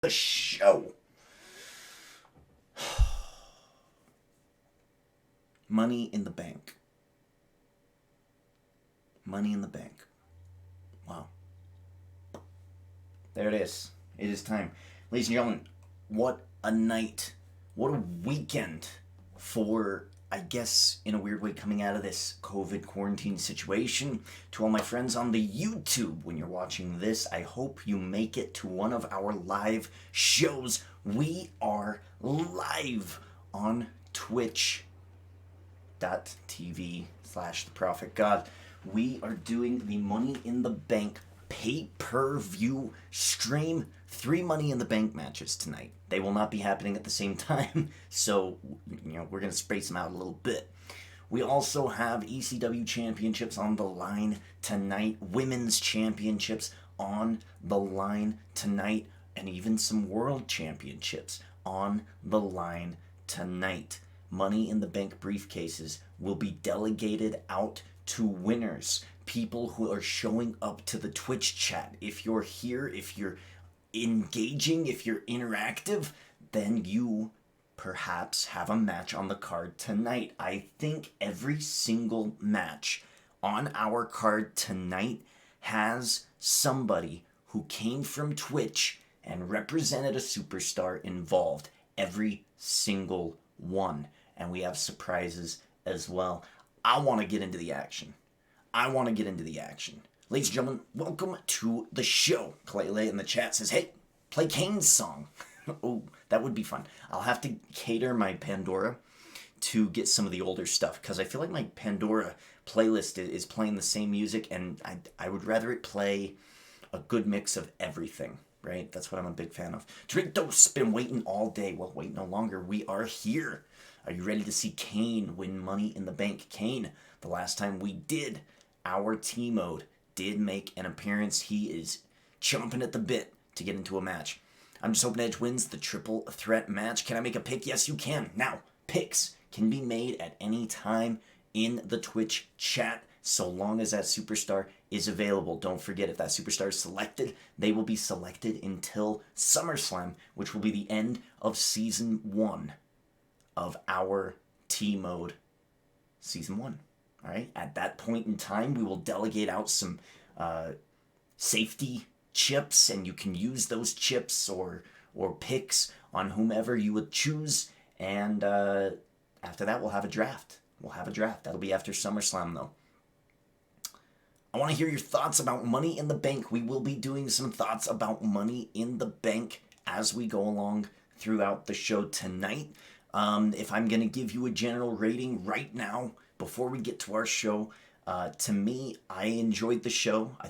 The show. Money in the bank. Money in the bank. Wow. There it is. It is time. Ladies and gentlemen, what a night. What a weekend for, I guess, in a weird way, coming out of this COVID quarantine situation. To all my friends on the YouTube, when you're watching this, I hope you make it to one of our live shows. We are live on twitch.tv/the Prophet God. We are doing the Money in the Bank pay-per-view stream. 3 Money in the Bank matches tonight. They will not be happening at the same time, so we're going to space them out a little bit. We also have ECW championships on the line tonight, women's championships on the line tonight, and even some world championships on the line tonight. Money in the Bank briefcases will be delegated out to winners, people who are showing up to the Twitch chat. If you're here, if you're engaging, if you're interactive, then you perhaps have a match on the card tonight. I think every single match on our card tonight has somebody who came from Twitch and represented a superstar involved. Every single one. And we have surprises as well. I want to get into the action. Ladies and gentlemen, welcome to the show. Clay in the chat says, hey, play Kane's song. Oh, that would be fun. I'll have to cater my Pandora to get some of the older stuff, because I feel like my Pandora playlist is playing the same music, and I would rather it play a good mix of everything, right? That's what I'm a big fan of. Doritos, been waiting all day. Well, wait no longer. We are here. Are you ready to see Kane win Money in the Bank? Kane, the last time we did our T-Mode, did make an appearance. He is chomping at the bit to get into a match. I'm just hoping Edge wins the triple threat match. Can I make a pick? Yes, you can. Now, picks can be made at any time in the Twitch chat, so long as that superstar is available. Don't forget, if that superstar is selected, they will be selected until SummerSlam, which will be the end of Season 1 of our T-Mode Season 1. All right. At that point in time, we will delegate out some safety chips, and you can use those chips or picks on whomever you would choose. And after that, we'll have a draft. That'll be after SummerSlam, though. I want to hear your thoughts about Money in the Bank. We will be doing some thoughts about Money in the Bank as we go along throughout the show tonight. If I'm going to give you a general rating right now, before we get to our show, to me, I enjoyed the show. I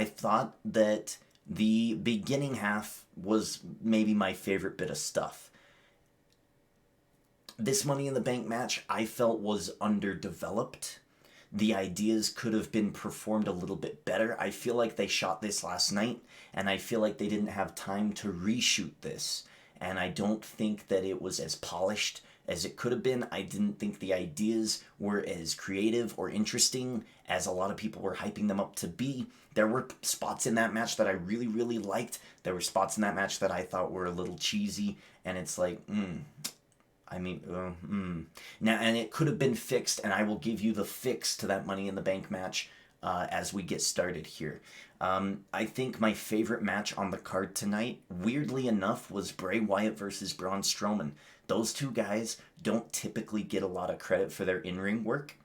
thought that the beginning half was maybe my favorite bit of stuff. This Money in the Bank match, I felt, was underdeveloped. The ideas could have been performed a little bit better. I feel like they shot this last night, and I feel like they didn't have time to reshoot this. And I don't think that it was as polished as it could have been. I didn't think the ideas were as creative or interesting as a lot of people were hyping them up to be. There were spots in that match that I really, really liked. There were spots in that match that I thought were a little cheesy, and it's like, Now, and it could have been fixed, and I will give you the fix to that Money in the Bank match as we get started here. I think my favorite match on the card tonight, weirdly enough, was Bray Wyatt versus Braun Strowman. Those two guys don't typically get a lot of credit for their in-ring work,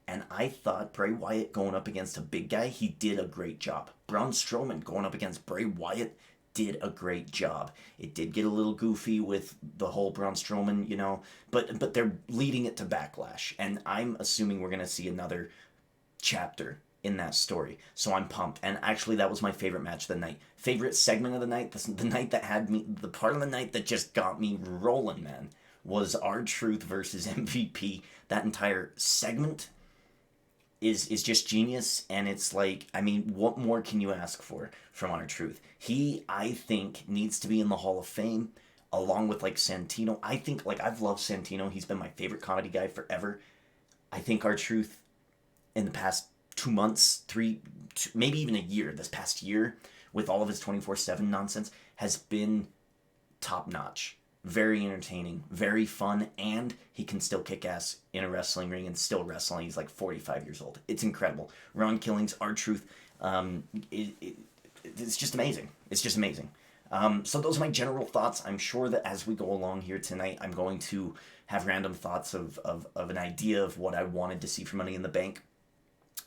and I thought Bray Wyatt going up against a big guy, he did a great job. Braun Strowman going up against Bray Wyatt did a great job. It did get a little goofy with the whole Braun Strowman, but they're leading it to Backlash, and I'm assuming we're going to see another chapter in that story. So I'm pumped. And actually, that was my favorite match of the night. Favorite segment of the night, the night that had me, the part of the night that just got me rolling, man, was R-Truth versus MVP. That entire segment is just genius, and it's like, I mean, what more can you ask for from R-Truth? He, I think, needs to be in the Hall of Fame, along with, like, Santino. I think, like, I've loved Santino. He's been my favorite comedy guy forever. I think R-Truth, in the past 2 months, maybe even a year, this past year, with all of his 24/7 nonsense, has been top notch. Very entertaining, very fun, and he can still kick ass in a wrestling ring and still wrestling. He's like 45 years old. It's incredible. Ron Killings, R-Truth, it's just amazing. It's just amazing. So those are my general thoughts. I'm sure that as we go along here tonight, I'm going to have random thoughts of an idea of what I wanted to see for Money in the Bank.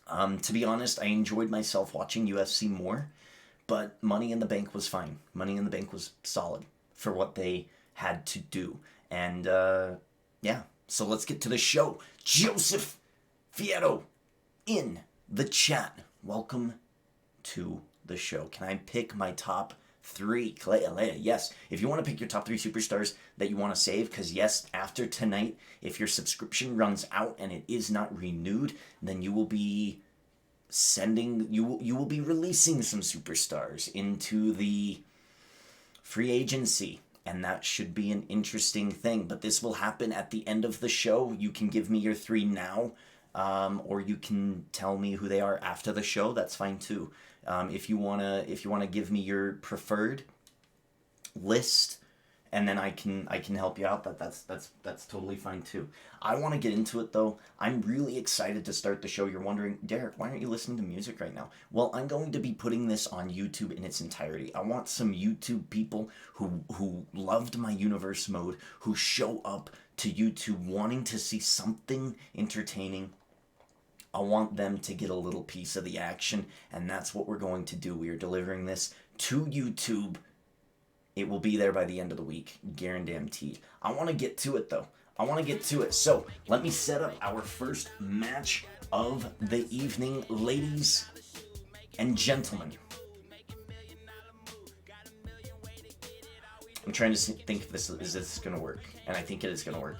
To be honest, I enjoyed myself watching UFC more, but Money in the Bank was fine. Money in the Bank was solid for what they had to do. And yeah, so let's get to the show. Joseph Fierro in the chat. Welcome to the show. Can I pick my top 3? Clea, yes. If you want to pick your top 3 superstars that you want to save, because yes, after tonight, if your subscription runs out and it is not renewed, then you will be you will be releasing some superstars into the free agency. And that should be an interesting thing. But this will happen at the end of the show. You can give me your 3 now, or you can tell me who they are after the show. That's fine too. If you wanna give me your preferred list, and then I can help you out. That's totally fine too. I want to get into it though. I'm really excited to start the show. You're wondering, Derek, why aren't you listening to music right now? Well, I'm going to be putting this on YouTube in its entirety. I want some YouTube people who loved my universe mode, who show up to YouTube wanting to see something entertaining. I want them to get a little piece of the action, and that's what we're going to do. We are delivering this to YouTube. It will be there by the end of the week, guaranteed. I want to get to it, though. I want to get to it. So, let me set up our first match of the evening, ladies and gentlemen. I'm trying to think if is this going to work, and I think it is going to work.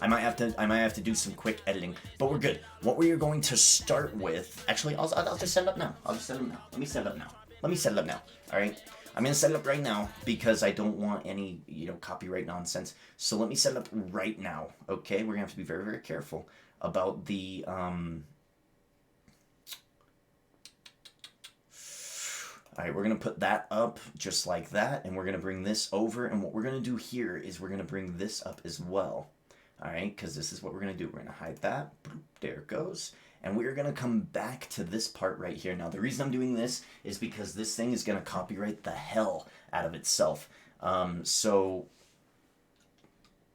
I might have to do some quick editing, but we're good. What we are going to start with, actually, I'll just set it up now. I'll just set it up now. Let me set it up now. All right. I'm going to set it up right now because I don't want any, copyright nonsense. So let me set it up right now, okay? We're going to have to be very, very careful about the, All right, we're going to put that up just like that, and we're going to bring this over, and what we're going to do here is we're going to bring this up as well, all right? Because this is what we're going to do. We're going to hide that. There it goes. And we're going to come back to this part right here. Now, the reason I'm doing this is because this thing is going to copyright the hell out of itself. So,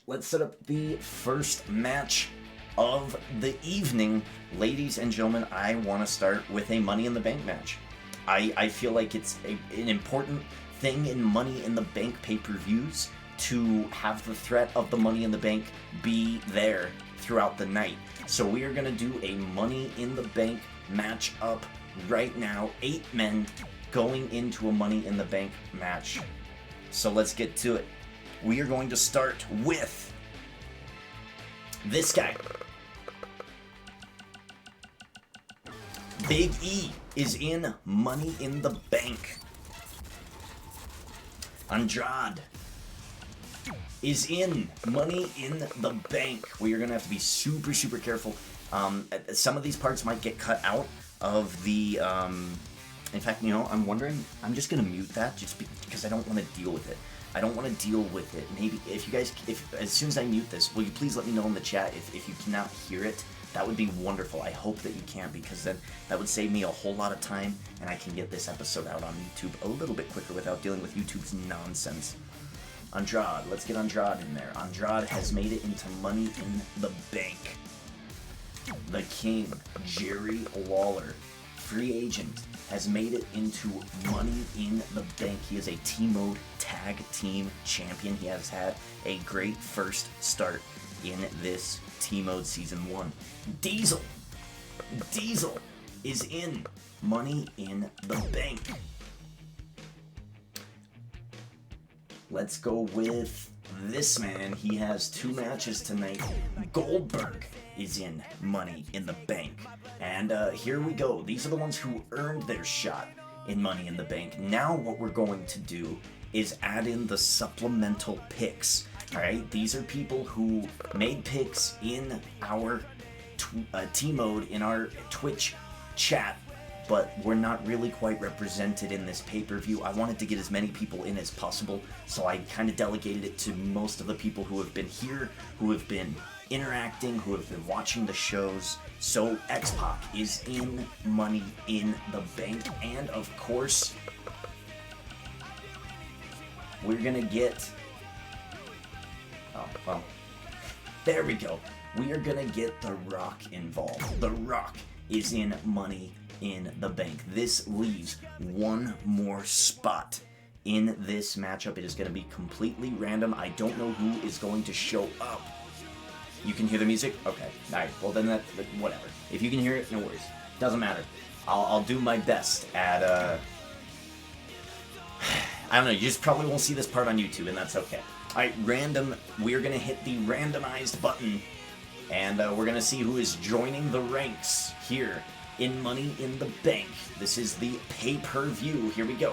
let's set up the first match of the evening. Ladies and gentlemen, I want to start with a Money in the Bank match. I feel like it's an important thing in Money in the Bank pay-per-views to have the threat of the Money in the Bank be there throughout the night. So we are going to do a Money in the Bank match up right now. 8 men going into a Money in the Bank match. So let's get to it. We are going to start with this guy. Big E is in Money in the Bank. Andrade is in Money in the Bank. We are going to have to be super, super careful. Some of these parts might get cut out of the... in fact, I'm wondering... I'm just going to mute that just because I don't want to deal with it. I don't want to deal with it. Maybe if you guys... as soon as I mute this, will you please let me know in the chat if you cannot hear it? That would be wonderful. I hope that you can, because then that would save me a whole lot of time, and I can get this episode out on YouTube a little bit quicker without dealing with YouTube's nonsense. Andrade, let's get Andrade in there. Andrade has made it into Money in the Bank. The King, Jerry Lawler, free agent, has made it into Money in the Bank. He is a T-Mode Tag Team Champion. He has had a great first start in this T-Mode Season 1. Diesel is in Money in the Bank. Let's go with this man. He has 2 matches tonight. Goldberg is in Money in the Bank. And here we go. These are the ones who earned their shot in Money in the Bank. Now what we're going to do is add in the supplemental picks. Alright, these are people who made picks in our T-Mode, in our Twitch chat, but we're not really quite represented in this pay-per-view. I wanted to get as many people in as possible, so I kind of delegated it to most of the people who have been here, who have been interacting, who have been watching the shows. So X-Pac is in Money in the Bank, and of course, we're gonna get... Oh, well, there we go. We are gonna get The Rock involved. The Rock is in Money in the Bank. This leaves one more spot in this matchup. It is going to be completely random. I don't know who is going to show up. You can hear the music? Okay. Alright, well then that, whatever. If you can hear it, no worries. Doesn't matter. I'll do my best at, I don't know, you just probably won't see this part on YouTube, and that's okay. Alright, random. We're going to hit the randomized button, and we're going to see who is joining the ranks here in Money in the Bank. This is the pay-per-view. Here we go.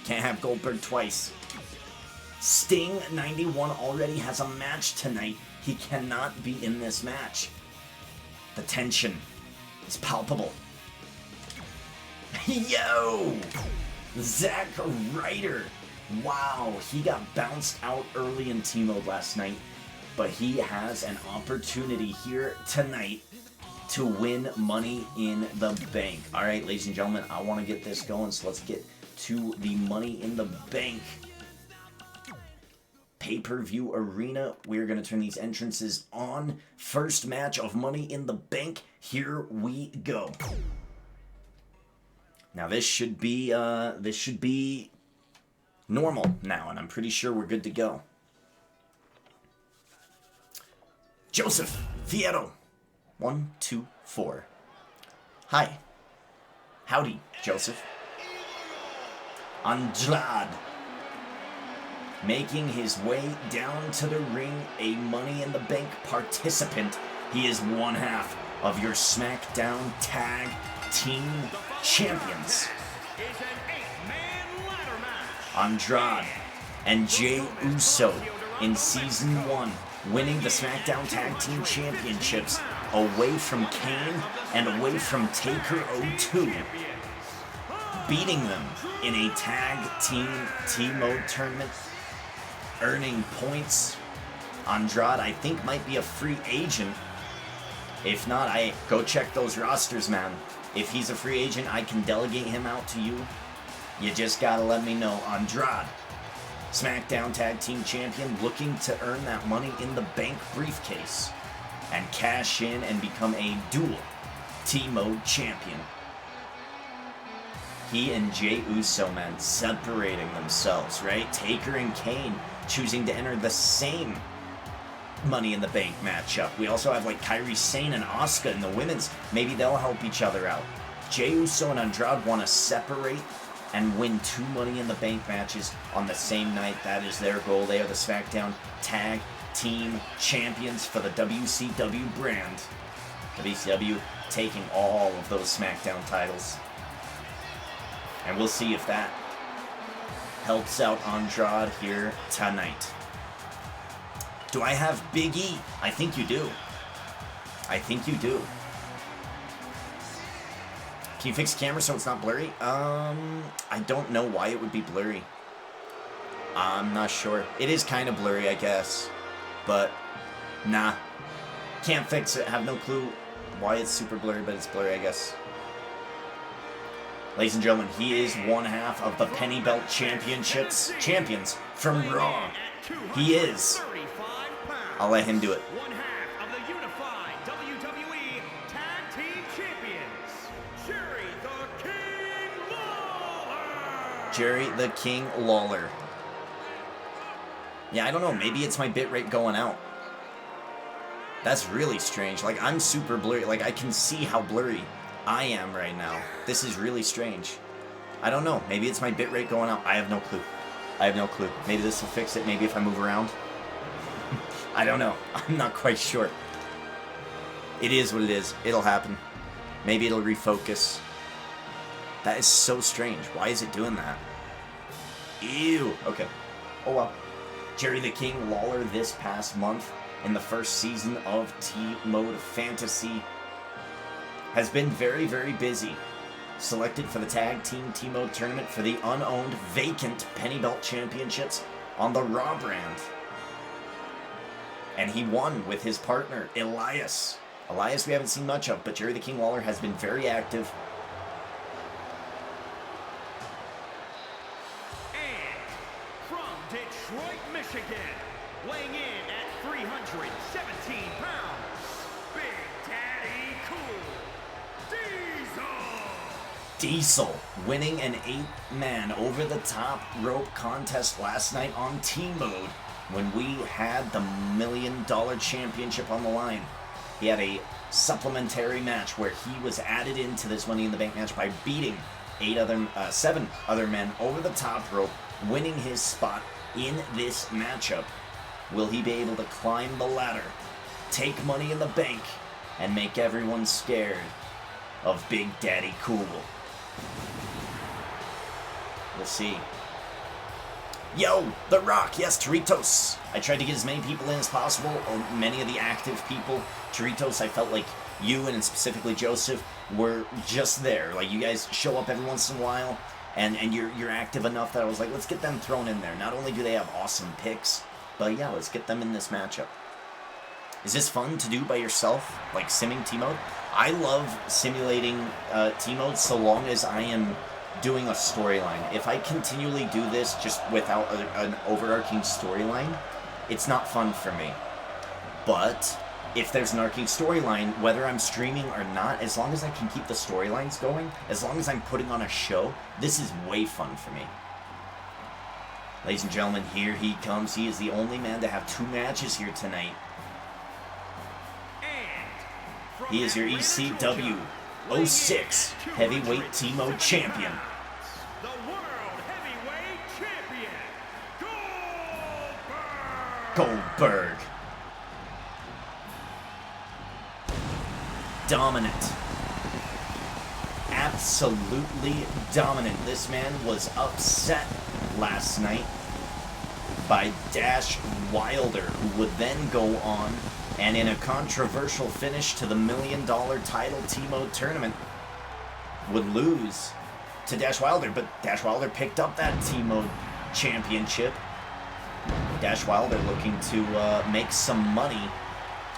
Can't have Goldberg twice. Sting, 91, already has a match tonight. He cannot be in this match. The tension is palpable. Yo! Zack Ryder. Wow, he got bounced out early in T-Mode last night, but he has an opportunity here tonight to win Money in the Bank. All right, ladies and gentlemen, I want to get this going, so let's get to the Money in the Bank pay-per-view arena. We're going to turn these entrances on. First match of Money in the Bank. Here we go. Now this should be normal now, and I'm pretty sure we're good to go. Joseph Fierro. 1, 2, 4. Hi. Howdy, Joseph. Andrade. Making his way down to the ring, a Money in the Bank participant. He is one half of your SmackDown Tag Team Champions. Andrade and Jey Uso in Season 1, winning the SmackDown Tag Team Championships away from Kane and away from Taker 02, beating them in a Tag Team T-Mode tournament, earning points. Andrade, I think, might be a free agent. If not, go check those rosters, man. If he's a free agent, I can delegate him out to you. You just gotta let me know. Andrade, SmackDown Tag Team Champion, looking to earn that Money in the Bank briefcase and cash in and become a dual T-Mode champion. He and Jey Uso, man, separating themselves, right? Taker and Kane choosing to enter the same Money in the Bank matchup. We also have like Kairi Sane and Asuka in the women's. Maybe they'll help each other out. Jey Uso and Andrade want to separate and win 2 Money in the Bank matches on the same night. That is their goal. They are the SmackDown Tag Team Champions for the WCW brand. WCW taking all of those SmackDown titles. And we'll see if that helps out Andrade here tonight. Do I have Big E? I think you do. I think you do. Can you fix the camera so it's not blurry? I don't know why it would be blurry. I'm not sure. It is kind of blurry, I guess. But, nah. Can't fix it. Have no clue why it's super blurry, but it's blurry, I guess. Ladies and gentlemen, he is one half of the Penny Belt Champions from Raw. He is. I'll let him do it. One half of the unified WWE Tag Team Champions, Jerry the King Lawler. Yeah, I don't know. Maybe it's my bitrate going out. That's really strange. Like, I'm super blurry. Like, I can see how blurry I am right now. This is really strange. I don't know. Maybe it's my bitrate going out. I have no clue. I have no clue. Maybe this will fix it. Maybe if I move around. I don't know. I'm not quite sure. It is what it is. It'll happen. Maybe it'll refocus. That is so strange. Why is it doing that? Ew. Okay. Oh well. Jerry the King Lawler this past month in the first season of T-Mode Fantasy has been very, very busy. Selected for the Tag Team T-Mode Tournament for the unowned, vacant Penny Belt Championships on the Raw brand. And he won with his partner, Elias. Elias we haven't seen much of, but Jerry the King Lawler has been very active. And from Detroit, Michigan, weighing in at 317 pounds, Big Daddy Cool, Diesel winning an 8-man over-the-top rope contest last night on T-Mode when we had the $1 Million Championship on the line. He had a supplementary match where he was added into this Money in the Bank match by beating 7 other men over the top rope, winning his spot in this matchup. Will he be able to climb the ladder, take Money in the Bank, and make everyone scared of Big Daddy Cool? We'll see. Yo, The Rock, yes, Toritos. I tried to get as many people in as possible, or many of the active people. Toritos, I felt like you, and specifically Joseph, were just there. Like, you guys show up every once in a while, and you're active enough that I was like, let's get them thrown in there. Not only do they have awesome picks, but yeah, let's get them in this matchup. Is this fun to do by yourself, like simming T-Mode? I love simulating T-Mode so long as I am doing a storyline. If I continually do this just without an overarching storyline, it's not fun for me. But if there's an arcing storyline, whether I'm streaming or not, as long as I can keep the storylines going, as long as I'm putting on a show, this is way fun for me. Ladies and gentlemen, here he comes. He is the only man to have 2 matches here tonight. He is your ECW 06 Heavyweight T-Mode Champion. The World Heavyweight Champion, Goldberg. Dominant. Absolutely dominant. This man was upset last night by Dash Wilder, who would then go on and in a controversial finish to the $1 Million title T-Mode tournament would lose to Dash Wilder, but Dash Wilder picked up that T-Mode championship. Dash Wilder looking to make some money,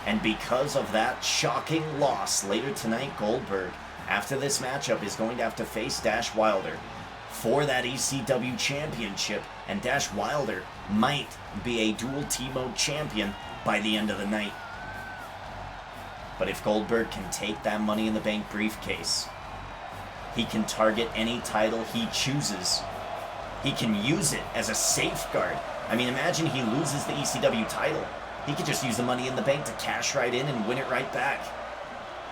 and because of that shocking loss later tonight, Goldberg, after this matchup, is going to have to face Dash Wilder for that ECW championship, and Dash Wilder might be a dual T-Mode champion by the end of the night. But if Goldberg can take that Money in the Bank briefcase, he can target any title he chooses. He can use it as a safeguard. I mean, imagine he loses the ECW title. He could just use the Money in the Bank to cash right in and win it right back.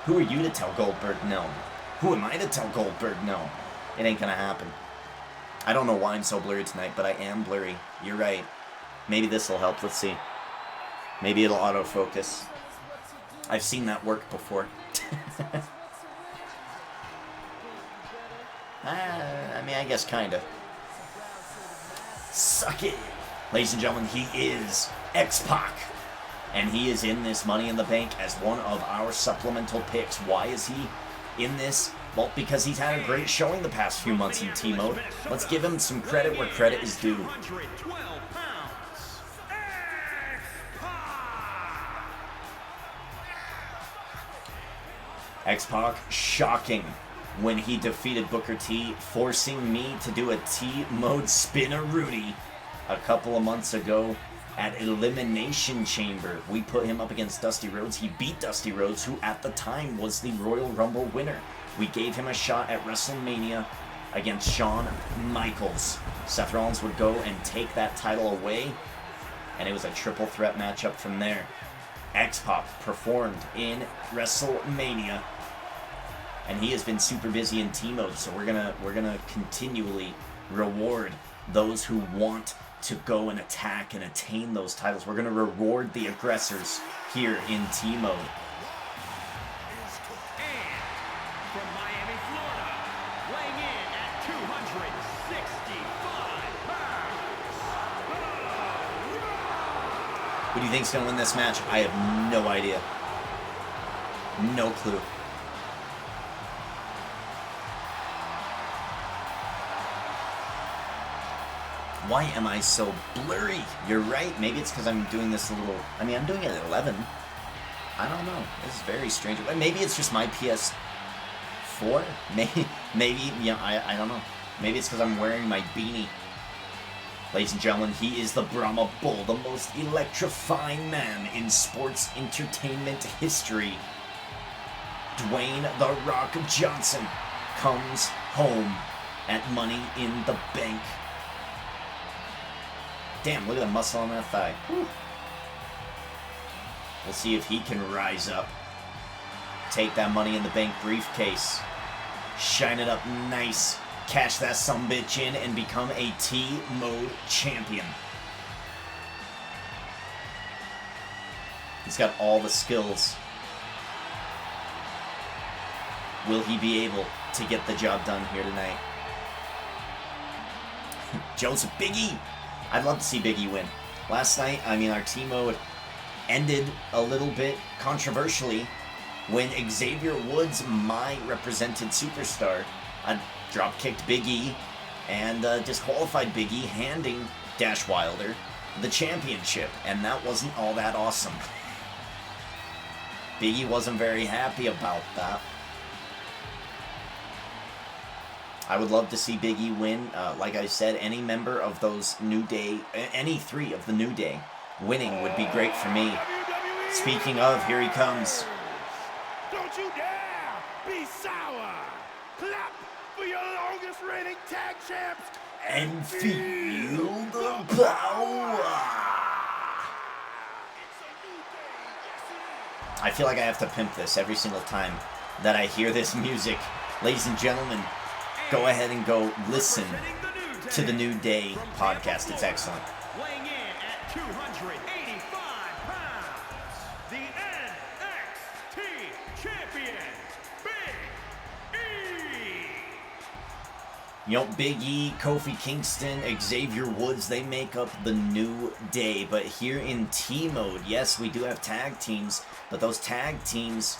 Who are you to tell Goldberg no? Who am I to tell Goldberg no? It ain't gonna happen. I don't know why I'm so blurry tonight, but I am blurry. You're right. Maybe this will help. Let's see. Maybe it'll autofocus. I've seen that work before. I mean, I guess kind of. Suck it. Ladies and gentlemen, he is X-Pac. And he is in this Money in the Bank as one of our supplemental picks. Why is he in this? Well, because he's had a great showing the past few months in T-Mode. Let's give him some credit where credit is due. X-Pac shocking when he defeated Booker T, forcing me to do a T-Mode spin-a-Rooney a couple of months ago at Elimination Chamber. We put him up against Dusty Rhodes. He beat Dusty Rhodes, who at the time was the Royal Rumble winner. We gave him a shot at WrestleMania against Shawn Michaels. Seth Rollins would go and take that title away, and it was a triple threat matchup from there. X-Pac performed in WrestleMania, and he has been super busy in T-Mode, so we're gonna continually reward those who want to go and attack and attain those titles. We're gonna reward the aggressors here in T-Mode. From Miami, Florida, weighing in at 265 pounds. Who do you think's gonna win this match? I have no idea. No clue. Why am I so blurry? You're right. Maybe it's because I'm doing this a little... I mean, I'm doing it at 11. I don't know. This is very strange. Maybe it's just my PS4? Maybe, you know, I don't know. Maybe it's because I'm wearing my beanie. Ladies and gentlemen, he is the Brahma Bull, the most electrifying man in sports entertainment history. Dwayne "The Rock" Johnson comes home at Money in the Bank. Damn, look at the muscle on that thigh. Whew. We'll see if he can rise up. Take that Money in the Bank briefcase. Shine it up nice. Cash that sumbitch in and become a T-Mode champion. He's got all the skills. Will he be able to get the job done here tonight? Joseph, Big E! I'd love to see Big E win. Last night, I mean, our T-Mode ended a little bit controversially when Xavier Woods, my represented superstar, drop-kicked Big E and disqualified Big E, handing Dash Wilder the championship, and that wasn't all that awesome. Big E wasn't very happy about that. I would love to see Big E win. Like I said, any member of those New Day, any three of the New Day winning would be great for me. Speaking of, here he comes. Don't you dare be sour. Clap for your longest reigning tag champs And feel the power. I feel like I have to pimp this every single time that I hear this music. Ladies and gentlemen, go ahead and go listen to the New Day podcast. It's excellent. Weighing in at 285 pounds, the NXT champion, Big E. You know, Big E, Kofi Kingston, Xavier Woods, they make up the New Day. But here in T-Mode, yes, we do have tag teams, but those tag teams,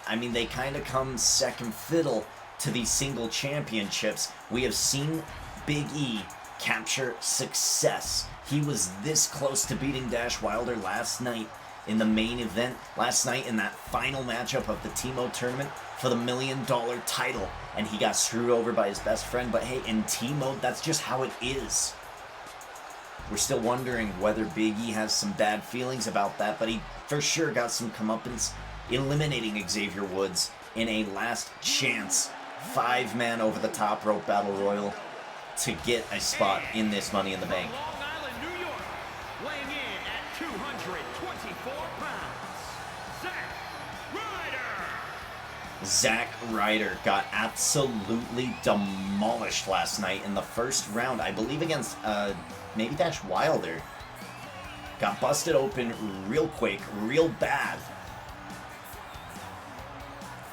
I mean, they kind of come second fiddle to these single championships. We have seen Big E capture success. He was this close to beating Dash Wilder last night in the main event, last night in that final matchup of the T-Mode tournament for the $1 million title, and he got screwed over by his best friend. But hey, in T-Mode, that's just how it is. We're still wondering whether Big E has some bad feelings about that, but he for sure got some comeuppance eliminating Xavier Woods in a last chance 5-man over the top rope battle royal to get a spot in this Money in the Bank. Long Island, New York, weighing in at 224 pounds, Zack Zack Ryder. Ryder got absolutely demolished last night in the first round, I believe against maybe Dash Wilder. Got busted open real quick, real bad.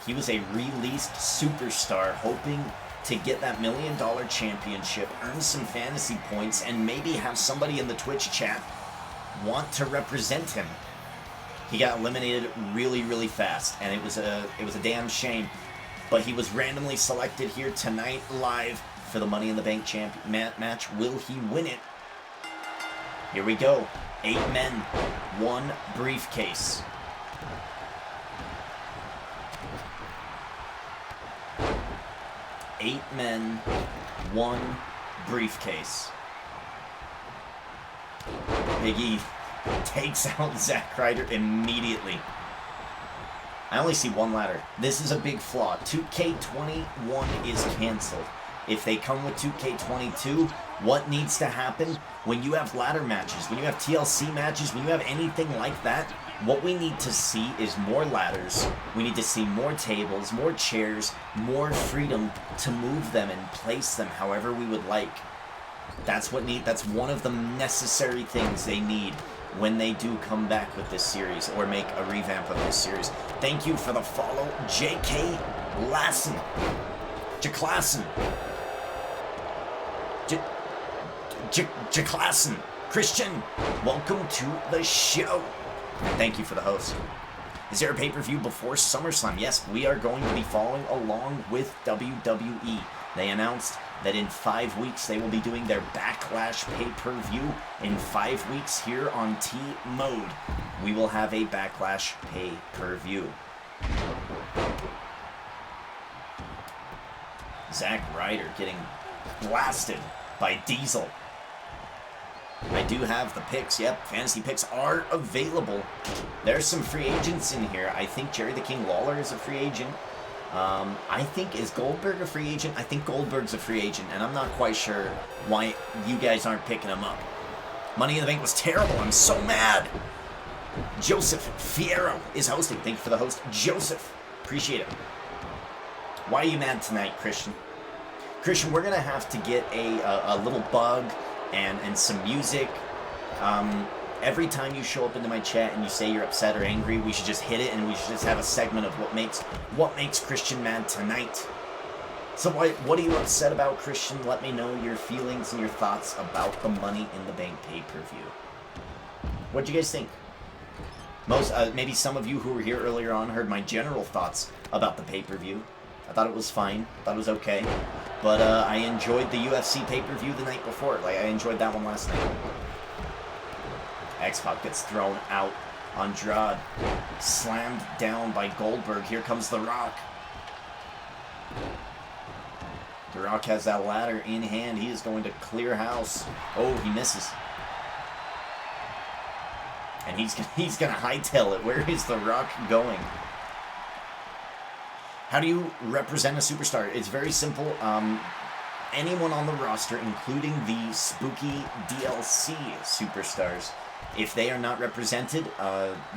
He was a released superstar hoping to get that $1 million championship, earn some fantasy points, and maybe have somebody in the Twitch chat want to represent him. He got eliminated really, really fast, and it was a damn shame. But he was randomly selected here tonight live for the Money in the Bank match. Will he win it? Here we go. 8 men, 1 briefcase. 8 men, 1 briefcase. Big E takes out Zack Ryder immediately. I only see 1 ladder. This is a big flaw. 2K21 is canceled. If they come with 2K22, what needs to happen when you have ladder matches, when you have TLC matches, when you have anything like that? What we need to see is more ladders. We need to see more tables, more chairs, more freedom to move them and place them however we would like. That's one of the necessary things they need when they do come back with this series or make a revamp of this series. Thank you for the follow, J.K. Lassen. Jaclassen. Jaclassen. Christian, welcome to the show. Thank you for the host. Is there a pay-per-view before SummerSlam? Yes, we are going to be following along with WWE. They announced that in 5 weeks they will be doing their Backlash pay-per-view. In 5 weeks here on T-Mode, we will have a Backlash pay-per-view. Zack Ryder getting blasted by Diesel. I do have the picks. Yep, fantasy picks are available. There's some free agents in here. I think Jerry the King Lawler is a free agent. I think, is Goldberg a free agent? I think Goldberg's a free agent, and I'm not quite sure why you guys aren't picking him up. Money in the Bank was terrible. I'm so mad. Joseph Fierro is hosting. Thank you for the host, Joseph. Appreciate it. Why are you mad tonight, Christian? Christian, we're going to have to get a little bug and some music. Every time you show up into my chat and you say you're upset or angry, we should just hit it, and we should just have a segment of what makes Christian mad tonight. So what are you upset about, Christian? Let me know your feelings and your thoughts about the Money in the Bank pay-per-view. What'd you guys think? Maybe some of you who were here earlier on heard my general thoughts about the pay-per-view. I thought it was fine. Thought it was okay. But I enjoyed the UFC pay-per-view the night before. Like, I enjoyed that one last night. X-Pac gets thrown out. Andrade slammed down by Goldberg. Here comes The Rock. The Rock has that ladder in hand. He is going to clear house. Oh, he misses. And he's gonna hightail it. Where is The Rock going? How do you represent a superstar? It's very simple. Anyone on the roster, including the spooky DLC superstars, if they are not represented,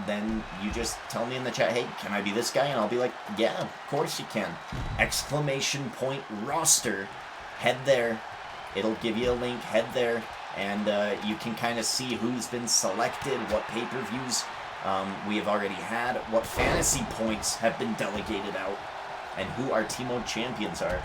then you just tell me in the chat, hey, can I be this guy? And I'll be like, yeah, of course you can. Exclamation point roster. Head there. It'll give you a link. Head there. And you can kind of see who's been selected, what pay-per-views we have already had, what fantasy points have been delegated out, and who our T-Mode champions are.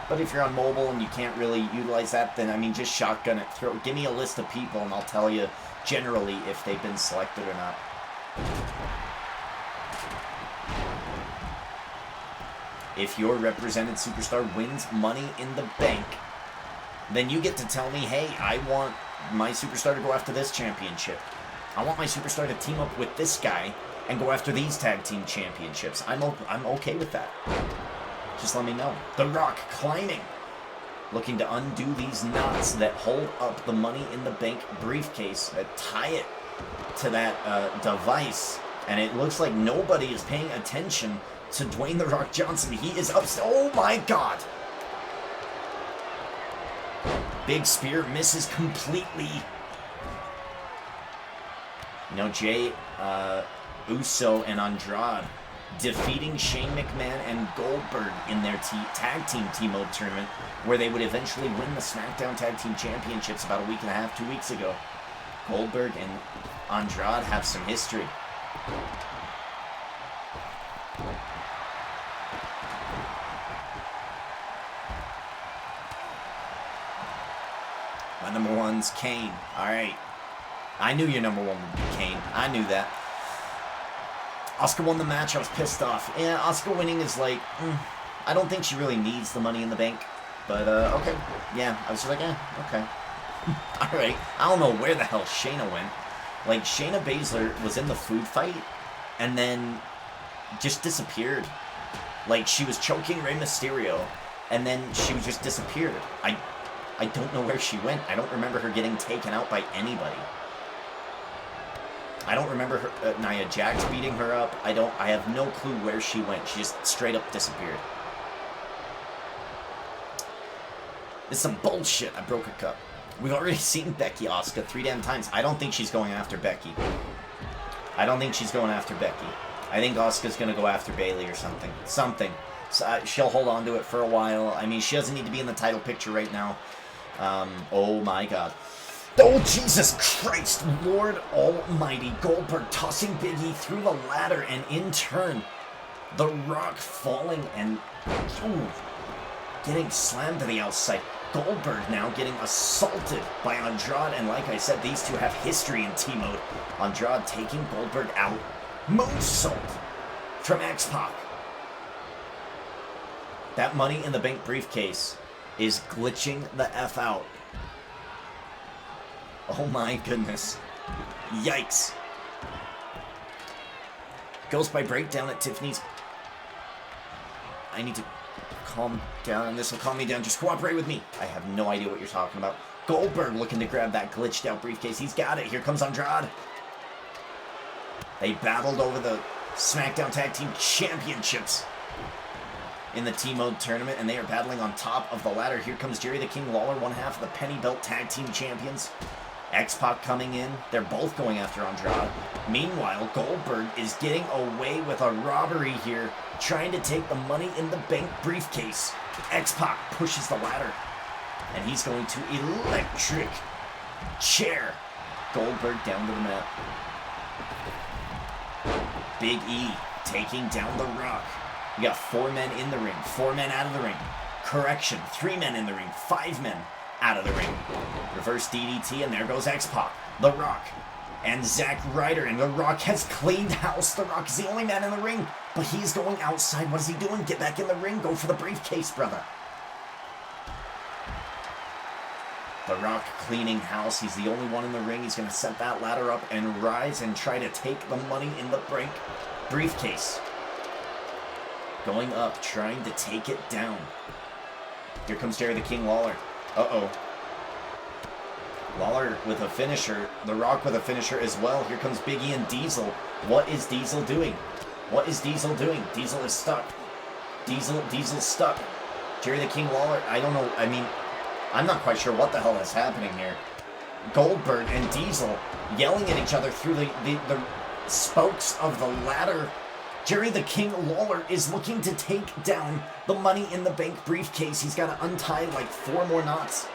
But if you're on mobile and you can't really utilize that, then, I mean, just shotgun it. Give me a list of people, and I'll tell you generally if they've been selected or not. If your represented superstar wins Money in the Bank, then you get to tell me, hey, I want my superstar to go after this championship. I want my superstar to team up with this guy and go after these tag team championships. I'm okay with that. Just let me know. The Rock climbing. Looking to undo these knots that hold up the Money in the Bank briefcase, that tie it to that device. And it looks like nobody is paying attention to Dwayne The Rock Johnson. He is up. Oh my God. Big spear misses completely. You know, Jay Uso and Andrade defeating Shane McMahon and Goldberg in their tag team T-Mode tournament, where they would eventually win the SmackDown Tag Team Championships about a week and a half, 2 weeks ago. Goldberg and Andrade have some history. My number one's Kane. Alright. I knew your number one would be Kane. I knew that. Asuka won the match. I was pissed off. Yeah, Asuka winning is like, I don't think she really needs the Money in the Bank. But, okay. Yeah, I was just like, okay. Alright. I don't know where the hell Shayna went. Like, Shayna Baszler was in the food fight and then just disappeared. Like, she was choking Rey Mysterio and then she just disappeared. I don't know where she went. I don't remember her getting taken out by anybody. I don't remember her, Nia Jax beating her up. I have no clue where she went. She just straight up disappeared. This is some bullshit. I broke a cup. We've already seen Becky Asuka 3 damn times. I don't think she's going after Becky. I don't think she's going after Becky. I think Asuka's going to go after Bayley or something. Something. So, she'll hold on to it for a while. I mean, she doesn't need to be in the title picture right now. Oh my God. Oh, Jesus Christ, Lord Almighty. Goldberg tossing Big E through the ladder, and in turn, The Rock falling and getting slammed to the outside. Goldberg now getting assaulted by Andrade, and like I said, these two have history in T-Mode. Andrade taking Goldberg out. Moonsault from X-Pac. That Money in the Bank briefcase is glitching the F out. Oh my goodness. Yikes. Goes by breakdown at Tiffany's. I need to calm down. This will calm me down. Just cooperate with me. I have no idea what you're talking about. Goldberg looking to grab that glitched out briefcase. He's got it. Here comes Andrade. They battled over the SmackDown Tag Team Championships in the T-Mode tournament, and they are battling on top of the ladder. Here comes Jerry the King Lawler, one half of the Penny Belt Tag Team Champions. X-Pac coming in. They're both going after Andrade. Meanwhile, Goldberg is getting away with a robbery here, trying to take the Money in the Bank briefcase. X-Pac pushes the ladder, and he's going to electric chair Goldberg down to the mat. Big E taking down The Rock. We got 4 men in the ring, 4 men out of the ring. Correction, 3 men in the ring, 5 men out of the ring. Reverse DDT, and there goes X-Pac, The Rock, and Zack Ryder. And The Rock has cleaned house. The Rock is the only man in the ring, but he's going outside. What is he doing? Get back in the ring. Go for the briefcase, brother. The Rock cleaning house. He's the only one in the ring. He's going to set that ladder up and rise and try to take the Money in the Bank briefcase. Going up, trying to take it down. Here comes Jerry the King Lawler. Uh-oh. Lawler with a finisher. The Rock with a finisher as well. Here comes Big E and Diesel. What is Diesel doing? What is Diesel doing? Diesel is stuck. Diesel's stuck. Jerry the King Lawler, I don't know. I mean, I'm not quite sure what the hell is happening here. Goldberg and Diesel yelling at each other through the spokes of the ladder. Jerry the King Lawler is looking to take down the Money in the Bank briefcase. He's got to untie like 4 more knots.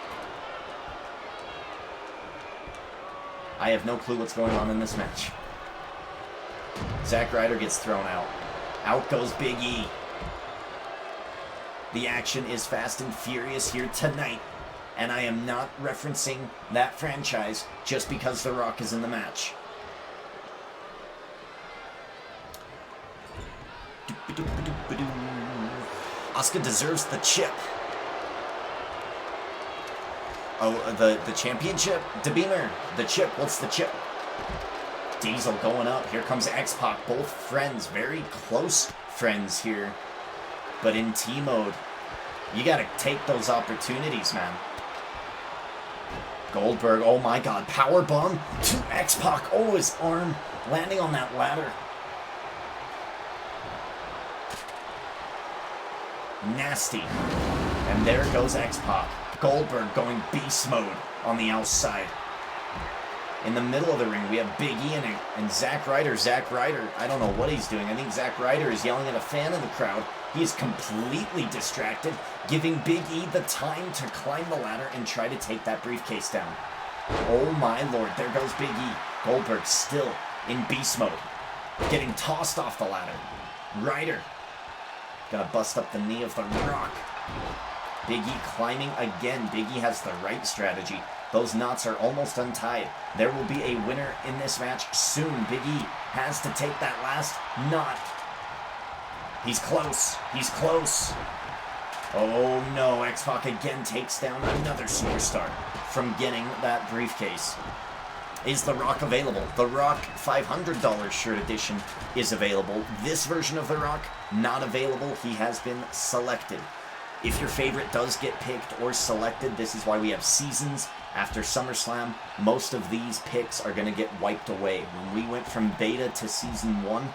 I have no clue what's going on in this match. Zack Ryder gets thrown out. Out goes Big E. The action is fast and furious here tonight, and I am not referencing that franchise just because The Rock is in the match. Asuka deserves the chip. Oh, the championship? DeBeamer, the chip. What's the chip? Diesel going up. Here comes X-Pac. Both friends. Very close friends here. But in T-mode, you got to take those opportunities, man. Goldberg, oh my god. Powerbomb to X-Pac. Oh, his arm landing on that ladder. Nasty. And there goes X-Pac. Goldberg going beast mode on the outside. In the middle of the ring, we have Big E and Zack Ryder. Zack Ryder, I don't know what he's doing. I think Zack Ryder is yelling at a fan in the crowd. He is completely distracted, giving Big E the time to climb the ladder and try to take that briefcase down. Oh my lord, there goes Big E. Goldberg still in beast mode, getting tossed off the ladder. Ryder gonna bust up the knee of The Rock. Big E climbing again. Big E has the right strategy. Those knots are almost untied. There will be a winner in this match soon. Big E has to take that last knot. He's close. He's close. Oh no, X-Pac again takes down another superstar from getting that briefcase. Is The Rock available? The Rock $500 shirt edition is available. This version of The Rock, not available. He has been selected. If your favorite does get picked or selected, this is why we have seasons. After SummerSlam, most of these picks are going to get wiped away. When we went from beta to season 1,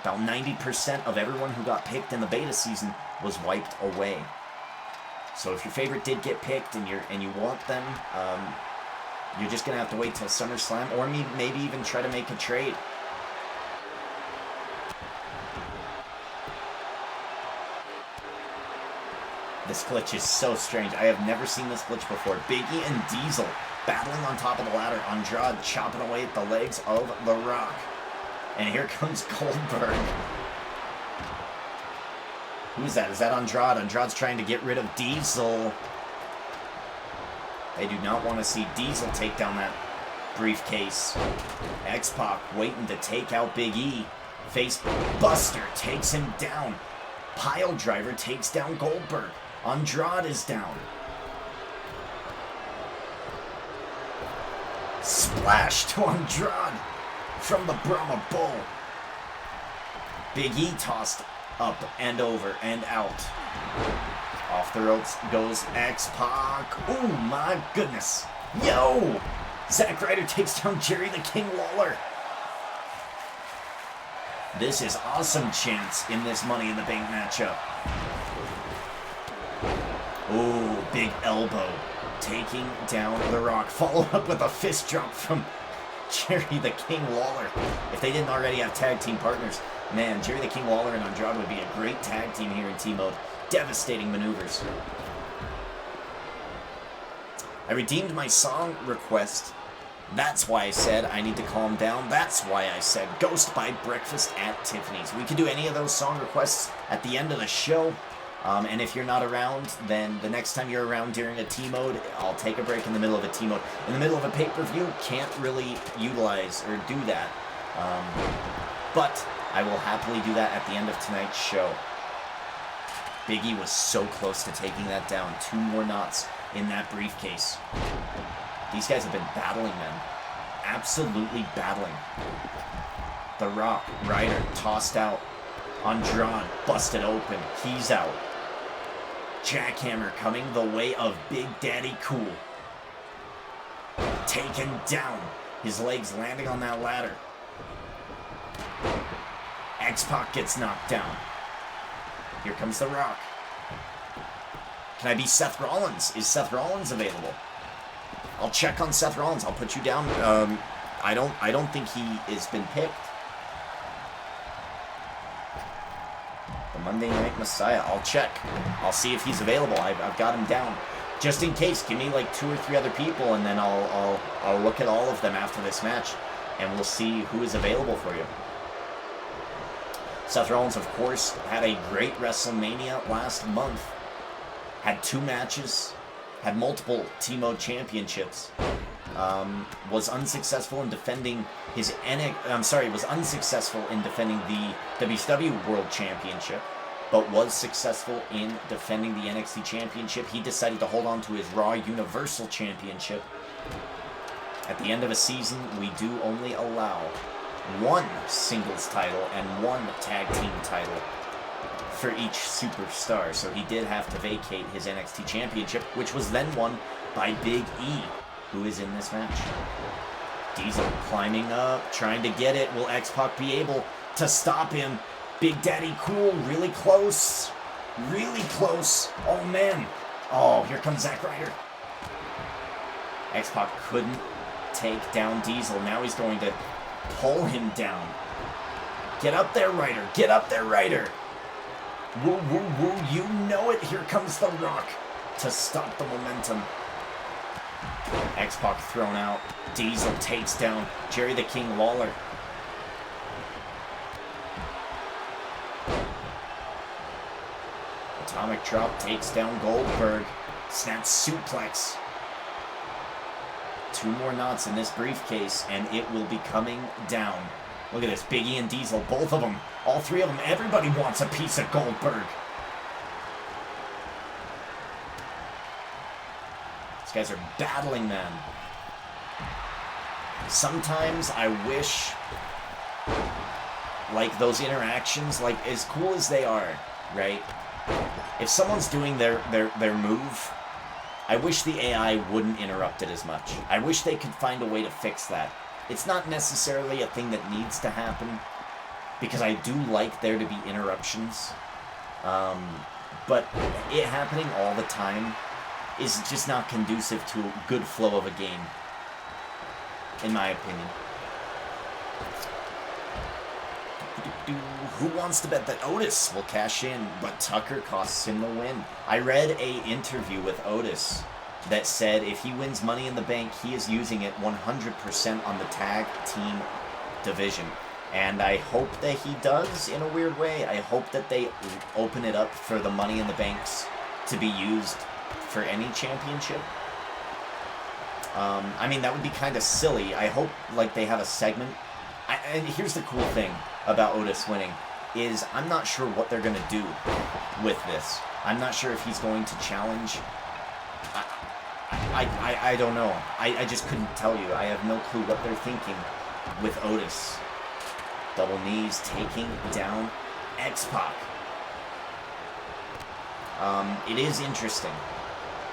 about 90% of everyone who got picked in the beta season was wiped away. So if your favorite did get picked and you want them, you're just going to have to wait till SummerSlam, or maybe even try to make a trade. This glitch is so strange. I have never seen this glitch before. Big E and Diesel battling on top of the ladder. Andrade chopping away at the legs of The Rock. And here comes Goldberg. Who's that? Is that Andrade? Andrade's trying to get rid of Diesel. They do not want to see Diesel take down that briefcase. X-Pac waiting to take out Big E. Face Buster takes him down. Pile driver takes down Goldberg. Andrade is down. Splash to Andrade from the Brahma Bull. Big E tossed up and over and out. Off the ropes goes X-Pac. Oh my goodness. Yo! Zack Ryder takes down Jerry the King Lawler. This is awesome chance in this Money in the Bank matchup. Oh, big elbow. Taking down The Rock. Followed up with a fist drop from Jerry the King Lawler. If they didn't already have tag team partners, man, Jerry the King Lawler and Andrade would be a great tag team here in T-Mode. Devastating maneuvers. I redeemed my song request. That's why I said I need to calm down. That's why I said Ghost by Breakfast at Tiffany's. We could do any of those song requests at the end of the show. And if you're not around, then the next time you're around during a T-Mode, I'll take a break in the middle of a T-Mode. In the middle of a pay-per-view, can't really utilize or do that. But I will happily do that at the end of tonight's show. Big E was so close to taking that down. 2 more knots in that briefcase. These guys have been battling, man. Absolutely battling. The Rock, Ryder, tossed out. Andrade, busted open. He's out. Jackhammer coming the way of Big Daddy Cool. Taken down. His legs landing on that ladder. X-Pac gets knocked down. Here comes The Rock. Can I be Seth Rollins? Is Seth Rollins available? I'll check on Seth Rollins. I'll put you down. I don't think he has been picked. The Monday Night Messiah. I'll check. I'll see if he's available. I've got him down. Just in case, give me like 2 or 3 other people, and then I'll look at all of them after this match, and we'll see who is available for you. Seth Rollins, of course, had a great WrestleMania last month. Had 2 matches, had multiple T-Mode championships. Was unsuccessful in defending his was unsuccessful in defending the WCW World Championship, but was successful in defending the NXT Championship. He decided to hold on to his Raw Universal Championship. At the end of a season, we do only allow 1 singles title and 1 tag team title for each superstar. So he did have to vacate his NXT Championship, which was then won by Big E, who is in this match. Diesel climbing up, trying to get it. Will X-Pac be able to stop him? Big Daddy Cool, really close. Really close. Oh, man. Oh, here comes Zack Ryder. X-Pac couldn't take down Diesel. Now he's going to pull him down. Get up there, Ryder. Get up there, Ryder. Woo, woo, woo. You know it. Here comes The Rock to stop the momentum. X-Pac thrown out. Diesel takes down Jerry the King Lawler. Atomic drop takes down Goldberg. Snap suplex. 2 more knots in this briefcase, and it will be coming down. Look at this. Big E and Diesel, both of them. All 3 of them. Everybody wants a piece of Goldberg. These guys are battling, man. Sometimes I wish, like, those interactions, like, as cool as they are, right? If someone's doing their move, I wish the AI wouldn't interrupt it as much. I wish they could find a way to fix that. It's not necessarily a thing that needs to happen, because I do like there to be interruptions. But it happening all the time is just not conducive to a good flow of a game, in my opinion. Who wants to bet that Otis will cash in, but Tucker costs him the win? I read a interview with Otis that said if he wins Money in the Bank, he is using it 100% on the tag team division. And I hope that he does, in a weird way. I hope that they open it up for the Money in the Banks to be used for any championship. I mean, that would be kind of silly. I hope, like, they have a segment. And here's the cool thing about Otis winning. is I'm not sure what they're going to do with this. I'm not sure if he's going to challenge. I don't know. I just couldn't tell you. I have no clue what they're thinking with Otis. Double knees, taking down X-Pac. It is interesting.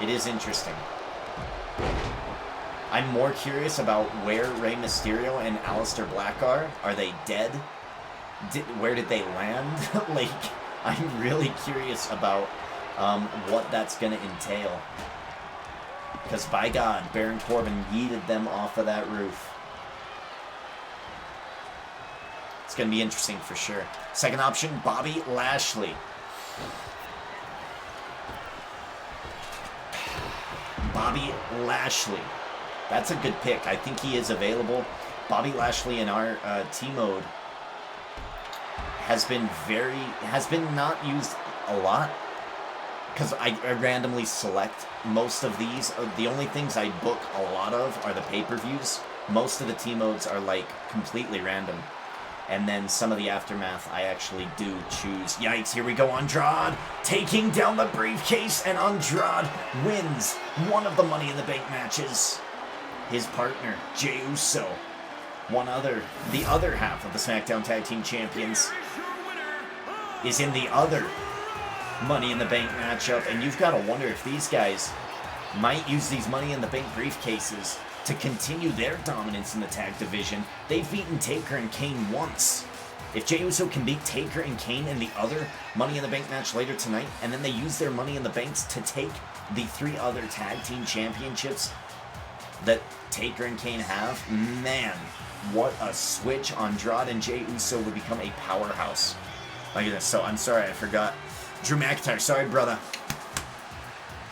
It is interesting. I'm more curious about where Rey Mysterio and Aleister Black are. Are they dead? Where did they land? Like, I'm really curious about what that's going to entail. Because, by God, Baron Corbin yeeted them off of that roof. It's going to be interesting for sure. Second option, Bobby Lashley. Bobby Lashley. That's a good pick. I think he is available. Bobby Lashley in our T-mode has been not used a lot. Because I randomly select most of these. The only things I book a lot of are the pay-per-views. Most of the T-modes are like completely random. And then some of the aftermath I actually do choose. Yikes, here we go, Andrade taking down the briefcase, and Andrade wins one of the Money in the Bank matches. His partner, Jey Uso, the other half of the SmackDown Tag Team Champions, is in the other Money in the Bank matchup, and you've got to wonder if these guys might use these Money in the Bank briefcases to continue their dominance in the tag division. They've beaten Taker and Kane once. If Jey Uso can beat Taker and Kane in the other Money in the Bank match later tonight, and then they use their Money in the Banks to take the 3 other tag team championships that Taker and Kane have, man, what a switch. Andrade and Jey Uso would become a powerhouse. Look at this. So, I'm sorry, I forgot. Drew McIntyre, sorry, brother.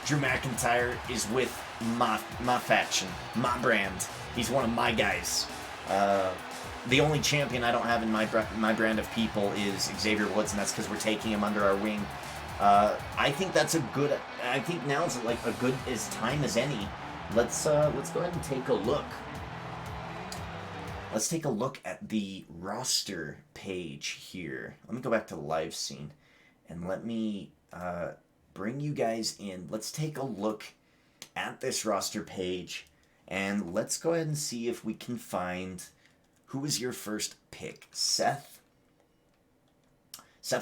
Drew McIntyre is with my faction, my brand. He's one of my guys. The only champion I don't have in my brand of people is Xavier Woods, and that's because we're taking him under our wing. I think that's a good. I think now is like a good as time as any. Let's go ahead and take a look. Let's take a look at the roster page here. Let me go back to the live scene, and let me bring you guys in. Let's take a look at this roster page, and let's go ahead and see if we can find who is your first pick. Seth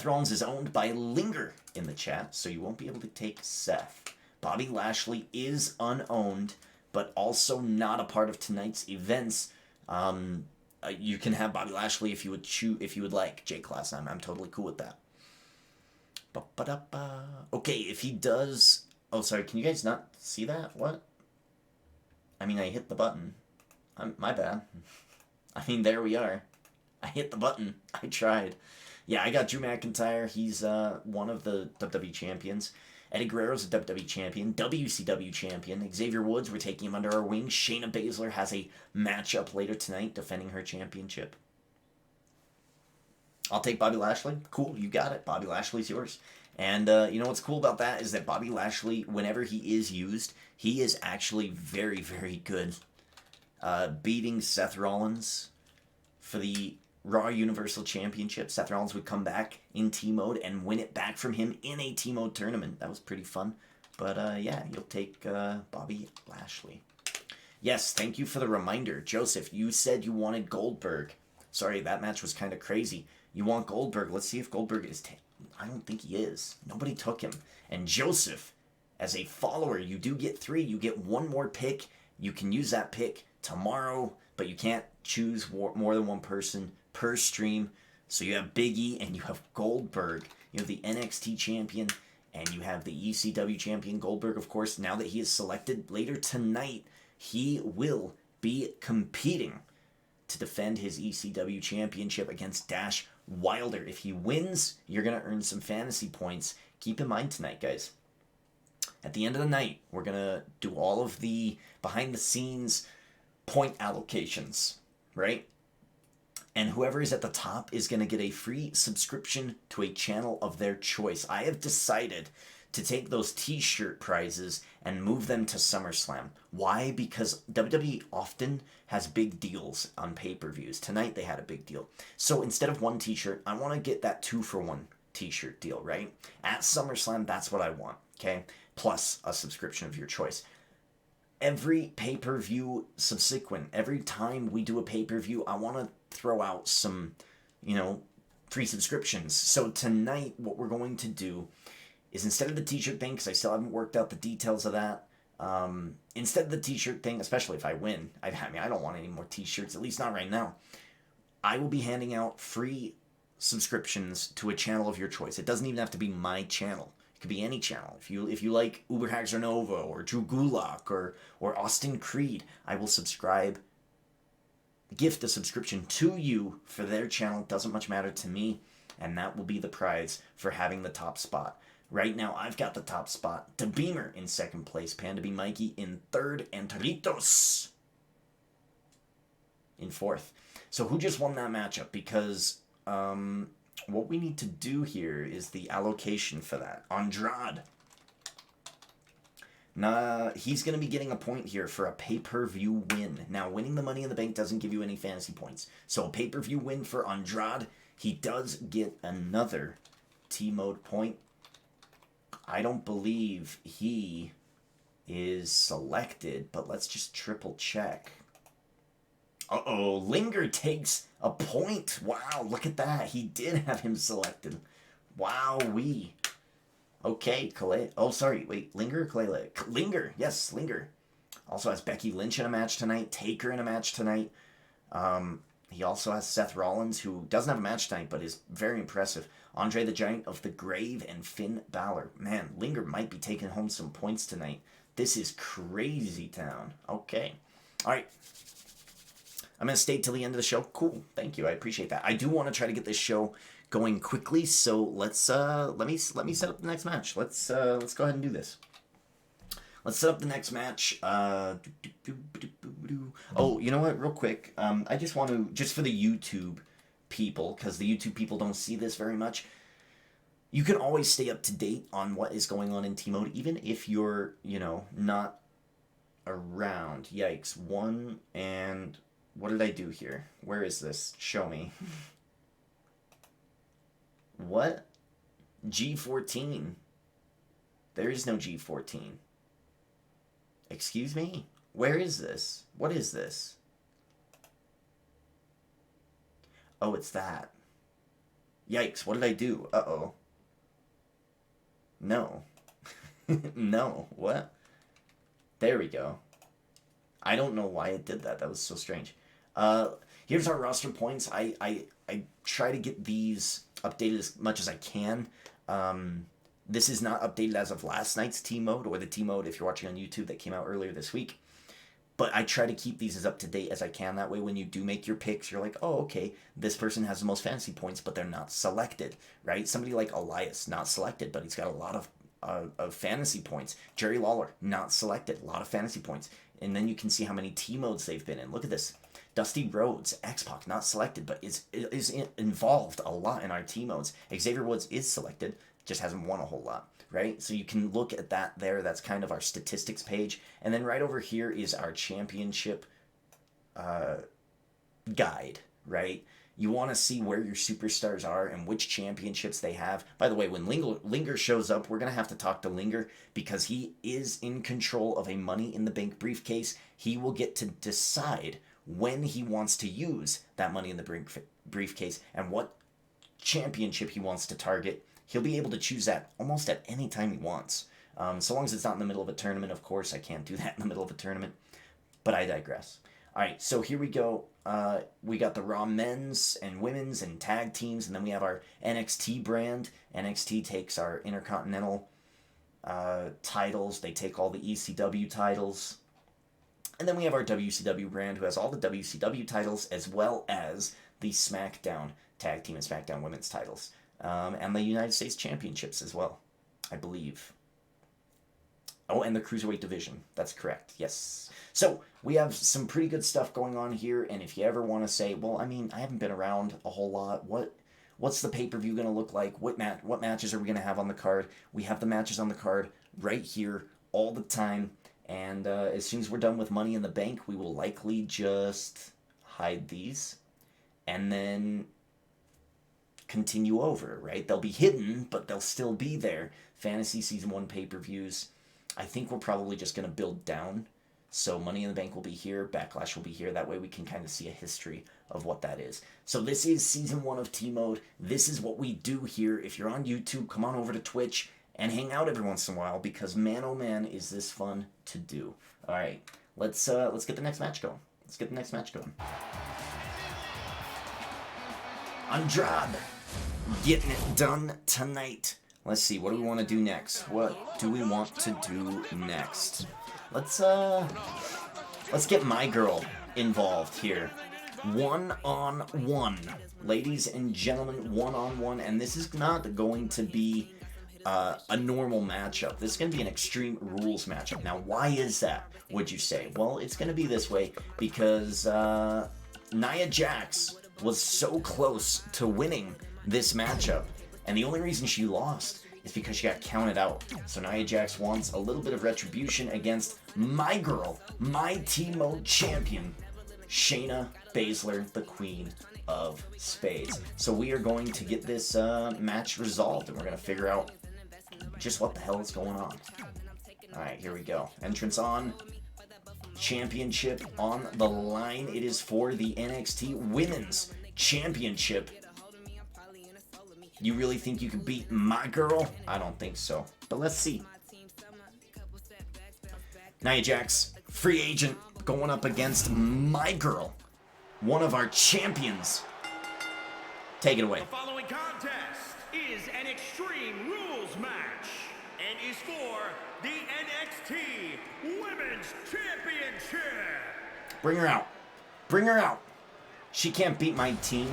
Rollins is owned by Linger in the chat, so you won't be able to take Seth. Bobby Lashley is unowned, but also not a part of tonight's events. You can have Bobby Lashley if you would like. J-Class, I'm totally cool with that. Okay, if he does... Oh, sorry, can you guys not see that? What? I mean, I hit the button. My bad. I mean, there we are. I hit the button. I tried. Yeah, I got Drew McIntyre. He's one of the WWE champions. Eddie Guerrero's a WWE champion. WCW champion. Xavier Woods, we're taking him under our wing. Shayna Baszler has a matchup later tonight defending her championship. I'll take Bobby Lashley. Cool, you got it. Bobby Lashley's yours. And you know what's cool about that is that Bobby Lashley, whenever he is used, he is actually very, very good. Beating Seth Rollins for the Raw Universal Championship. Seth Rollins would come back in T-Mode and win it back from him in a T-Mode tournament. That was pretty fun. But yeah, you'll take Bobby Lashley. Yes, thank you for the reminder. Joseph, you said you wanted Goldberg. Sorry, that match was kind of crazy. You want Goldberg. Let's see if Goldberg is... I don't think he is. Nobody took him. And Joseph, as a follower, you do get 3. You get 1 more pick. You can use that pick tomorrow, but you can't choose more than 1 person per stream. So you have Big E and you have Goldberg. You have the NXT champion and you have the ECW champion Goldberg, of course. Now that he is selected later tonight, he will be competing to defend his ECW championship against Dash Wilder. If he wins, you're going to earn some fantasy points. Keep in mind tonight, guys, at the end of the night, we're going to do all of the behind-the-scenes point allocations, right? And whoever is at the top is going to get a free subscription to a channel of their choice. I have decided to take those t-shirt prizes and move them to SummerSlam. Why? Because WWE often has big deals on pay-per-views. Tonight they had a big deal. So instead of one t-shirt, I want to get that 2-for-1 t-shirt deal, right? At SummerSlam, that's what I want, okay? Plus a subscription of your choice. Every pay-per-view subsequent, every time we do a pay-per-view, I want to throw out some, free subscriptions. So tonight, what we're going to do is instead of the t-shirt thing, because I still haven't worked out the details of that, instead of the t-shirt thing, especially if I win, I don't want any more t-shirts, at least not right now, I will be handing out free subscriptions to a channel of your choice. It doesn't even have to be my channel. It could be any channel. If you like Uber Haxer Nova or Drew Gulak or Austin Creed, I will gift a subscription to you for their channel. It doesn't much matter to me, and that will be the prize for having the top spot. Right now, I've got the top spot. To Beamer in second place, Panda B Mikey in third, and Toritos in fourth. So who just won that matchup? Because what we need to do here is the allocation for that. Andrade. He's going to be getting a point here for a pay-per-view win. Now, winning the Money in the Bank doesn't give you any fantasy points. So a pay-per-view win for Andrade. He does get another T-mode point. I don't believe he is selected, but let's just triple check. Uh-oh, Linger takes a point. Wow, look at that. He did have him selected. Wowee. Okay, Kalei. Oh, sorry. Wait, Linger or Kalei? Linger. Yes, Linger. Also has Becky Lynch in a match tonight. Taker in a match tonight. He also has Seth Rollins, who doesn't have a match tonight, but is very impressive. Andre the Giant of the Grave and Finn Balor. Man, Linger might be taking home some points tonight. This is crazy town. Okay. All right. I'm going to stay till the end of the show. Cool. Thank you. I appreciate that. I do want to try to get this show going quickly, so let's let me set up the next match. Let's go ahead and do this. Let's set up the next match. Oh, you know what? Real quick, I just want to, just for the YouTube people, because the YouTube people don't see this very much, you can always stay up to date on what is going on in T-Mode, even if you're, not around. Yikes. What did I do here? Where is this? Show me. What? G14. There is no G14. Excuse me? Where is this? What is this? Oh, it's that. Yikes, what did I do? Uh-oh. No. No, what? There we go. I don't know why it did that. That was so strange. Here's our roster points. I try to get these updated as much as I can. This is not updated as of last night's T-Mode, or the T-Mode if you're watching on YouTube that came out earlier this week. But I try to keep these as up to date as I can. That way when you do make your picks, you're like, oh, okay, this person has the most fantasy points, but they're not selected, right? Somebody like Elias, not selected, but he's got a lot of fantasy points. Jerry Lawler, not selected, a lot of fantasy points. And then you can see how many T-Modes they've been in. Look at this. Dusty Rhodes, X-Pac, not selected, but is involved a lot in our T-Modes. Xavier Woods is selected, just hasn't won a whole lot, right? So you can look at that there. That's kind of our statistics page. And then right over here is our championship guide, right? You want to see where your superstars are and which championships they have. By the way, when Linger shows up, we're going to have to talk to Linger because he is in control of a Money in the Bank briefcase. He will get to decide when he wants to use that Money in the briefcase and what championship he wants to target. He'll be able to choose that almost at any time he wants. So long as it's not in the middle of a tournament, of course. I can't do that in the middle of a tournament. But I digress. All right, so here we go. We got the Raw men's and women's and tag teams, and then we have our NXT brand. NXT takes our Intercontinental titles. They take all the ECW titles. And then we have our WCW brand, who has all the WCW titles, as well as the SmackDown Tag Team and SmackDown Women's titles. And the United States Championships as well, I believe. Oh, and the Cruiserweight division. That's correct. Yes. So, we have some pretty good stuff going on here, and if you ever want to say, well, I mean, I haven't been around a whole lot. What's the pay-per-view going to look like? What matches are we going to have on the card? We have the matches on the card right here all the time. And as soon as we're done with Money in the Bank, we will likely just hide these and then continue over, right? They'll be hidden, but they'll still be there. Fantasy Season 1 pay-per-views. I think we're probably just going to build down. So Money in the Bank will be here, Backlash will be here. That way we can kind of see a history of what that is. So this is Season 1 of T-Mode. This is what we do here. If you're on YouTube, come on over to Twitch and hang out every once in a while, because man, oh man, is this fun to do. All right, let's get the next match going. Let's get the next match going. Andrade, getting it done tonight. Let's see, what do we want to do next? What do we want to do next? Let's get my girl involved here. One-on-one. Ladies and gentlemen, one-on-one. And this is not going to be a normal matchup. This is going to be an Extreme Rules matchup. Now, why is that, would you say? Well, it's going to be this way because Nia Jax was so close to winning this matchup. And the only reason she lost is because she got counted out. So Nia Jax wants a little bit of retribution against my girl, my T-Mode champion, Shayna Baszler, the Queen of Spades. So we are going to get this match resolved, and we're going to figure out just what the hell is going on. Alright, here we go. Entrance on. Championship on the line. It is for the NXT Women's Championship. You really think you can beat my girl? I don't think so. But let's see. Nia Jax, free agent, going up against my girl, one of our champions. Take it away. The following contest is an Extreme Rules match and is for the NXT Women's Championship. Bring her out. Bring her out. She can't beat my team.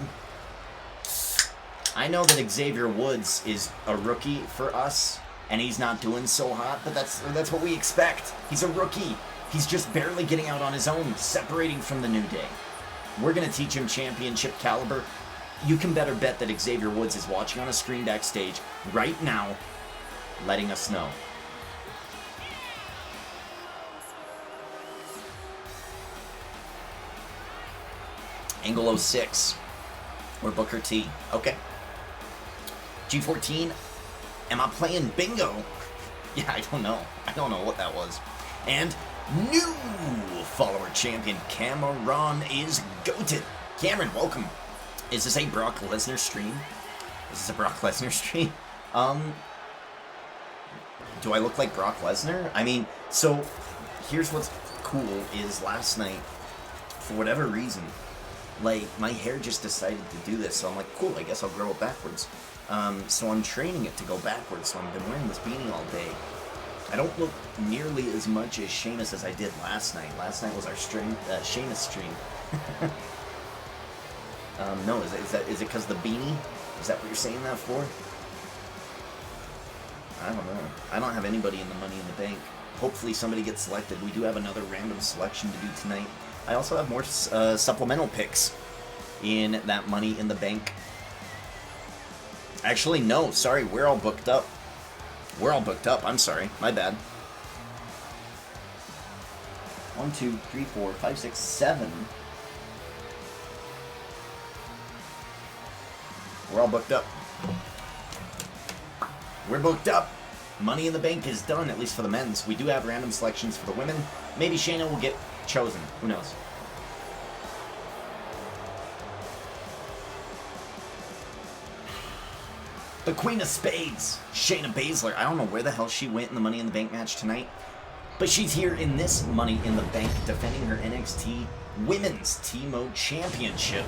I know that Xavier Woods is a rookie for us, and he's not doing so hot, but that's what we expect. He's a rookie. He's just barely getting out on his own, separating from the New Day. We're going to teach him championship caliber. You can better bet that Xavier Woods is watching on a screen backstage right now, letting us know. Angle 06. Or Booker T. Okay. G14. Am I playing bingo? Yeah, I don't know. I don't know what that was. And new follower champion Cameron is goated. Cameron, welcome. Is this a Brock Lesnar stream? Is this a Brock Lesnar stream? Do I look like Brock Lesnar? I mean, so here's what's cool is last night, for whatever reason, like, my hair just decided to do this, so I'm like, cool, I guess I'll grow it backwards. So I'm training it to go backwards, so I've been wearing this beanie all day. I don't look nearly as much as Sheamus as I did last night. Last night was our Sheamus stream. No, is it because the beanie? Is that what you're saying that for? I don't know. I don't have anybody in the Money in the Bank. Hopefully somebody gets selected. We do have another random selection to do tonight. I also have more supplemental picks in that Money in the Bank. Actually, no. Sorry, we're all booked up. We're all booked up. I'm sorry. My bad. 1, 2, 3, 4, 5, 6, 7. We're all booked up. We're booked up. Money in the Bank is done, at least for the men's. We do have random selections for the women. Maybe Shayna will get chosen. Who knows? The Queen of Spades, Shayna Baszler. I don't know where the hell she went in the Money in the Bank match tonight, but she's here in this Money in the Bank defending her NXT Women's T-Mode Championship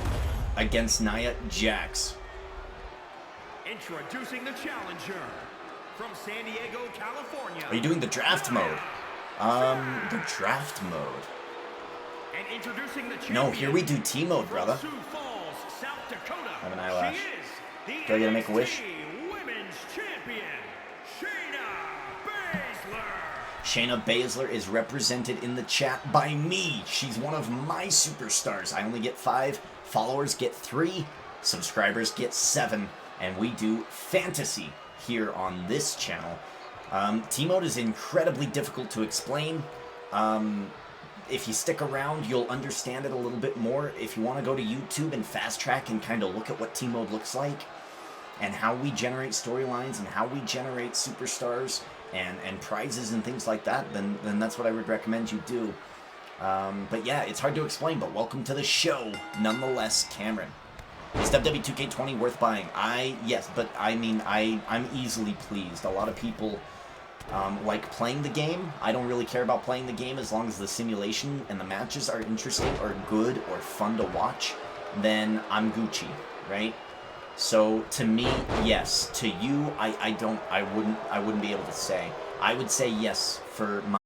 against Nia Jax. Introducing the challenger from San Diego, California. Are you doing the draft mode? The draft mode. And introducing the champion. No, here we do T-Mode, brother. Sioux Falls, South Dakota. I have an eyelash. She is the Do I get to make a wish? NXT Women's Champion, Shayna Baszler. Shayna Baszler is represented in the chat by me. She's one of my superstars. I only get 5. Followers get 3. Subscribers get 7. And we do fantasy here on this channel. T-mode is incredibly difficult to explain. If you stick around, you'll understand it a little bit more. If you want to go to YouTube and fast track and kind of look at what T-mode looks like and how we generate storylines and how we generate superstars and prizes and things like that, then that's what I would recommend you do. But yeah, it's hard to explain, but welcome to the show, nonetheless, Cameron. Is WW2K20 worth buying? Yes, but I mean, I'm easily pleased. A lot of people like playing the game. I don't really care about playing the game as long as the simulation and the matches are interesting or good or fun to watch, then I'm Gucci, right? So to me, yes. To you, I wouldn't be able to say. I would say yes for my